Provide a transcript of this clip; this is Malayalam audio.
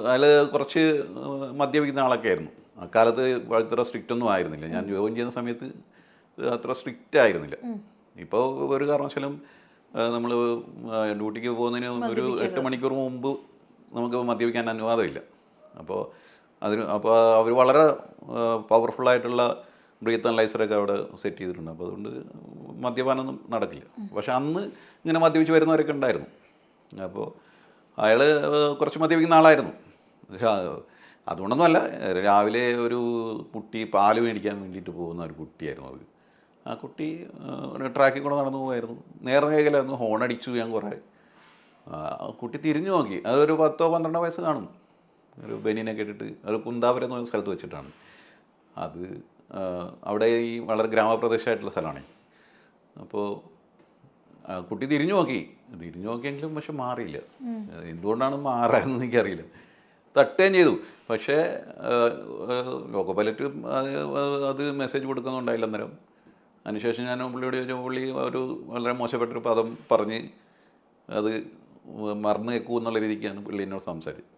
അയാൾ കുറച്ച് മദ്യപിക്കുന്ന ആളൊക്കെ ആയിരുന്നു. അക്കാലത്ത് അത്ര സ്ട്രിക്റ്റ് ഒന്നും ആയിരുന്നില്ല. ഞാൻ ജോയിൻ ചെയ്യുന്ന സമയത്ത് അത്ര സ്ട്രിക്റ്റ് ആയിരുന്നില്ല. ഇപ്പോൾ ഒരു കാരണവശാലും നമ്മൾ ഡ്യൂട്ടിക്ക് പോകുന്നതിന് ഒരു 8 മണിക്കൂർ മുമ്പ് നമുക്ക് മദ്യപിക്കാൻ അനുവാദമില്ല. അപ്പോൾ അവർ വളരെ പവർഫുള്ളായിട്ടുള്ള ബ്രീത്ത് അനലൈസറൊക്കെ അവിടെ സെറ്റ് ചെയ്തിട്ടുണ്ട്. അപ്പോൾ അതുകൊണ്ട് മദ്യപാനമൊന്നും നടക്കില്ല. പക്ഷെ അന്ന് ഇങ്ങനെ മദ്യപിച്ച് വരുന്നവരൊക്കെ ഉണ്ടായിരുന്നു. അപ്പോൾ അയാൾ കുറച്ച് മദ്യപിക്കുന്ന ആളായിരുന്നു. പക്ഷേ അതുകൊണ്ടൊന്നുമല്ല, രാവിലെ ഒരു കുട്ടി പാല് മേടിക്കാൻ വേണ്ടിയിട്ട് പോകുന്ന ഒരു കുട്ടിയായിരുന്നു അത്. ആ കുട്ടി ട്രാക്കിൽ കൂടെ നടന്നു പോകുമായിരുന്നു. നേർരേഖയിലായിരുന്നു. ഹോണടിച്ചു ഞാൻ കുറേ. കുട്ടി തിരിഞ്ഞു നോക്കി. അതൊരു 10-12 വയസ്സ് കാണും. ഒരു ബനിയനൊക്കെ ഇട്ടിട്ട്. ഒരു കുന്താപുരം എന്ന് പറയുന്ന സ്ഥലത്ത് വെച്ചിട്ടാണ് അത്. അവിടെ ഈ വളരെ ഗ്രാമപ്രദേശമായിട്ടുള്ള സ്ഥലമാണ്. അപ്പോൾ കുട്ടി തിരിഞ്ഞു നോക്കിയെങ്കിലും പക്ഷെ മാറിയില്ല. എന്തുകൊണ്ടാണ് മാറാമെന്ന് എനിക്കറിയില്ല. തട്ടുകയും ചെയ്തു. പക്ഷേ ലോക്കോ പൈലറ്റ് അത് മെസ്സേജ് കൊടുക്കുന്നുണ്ടായില്ല അന്നേരം. അതിനുശേഷം ഞാൻ പുള്ളിയോട് ചോദിച്ചാൽ പുള്ളി ഒരു വളരെ മോശപ്പെട്ടൊരു പദം പറഞ്ഞ് അത് മറന്നു വെക്കൂ എന്നുള്ള രീതിക്കാണ് പുള്ളി എന്നോട് സംസാരിച്ചത്.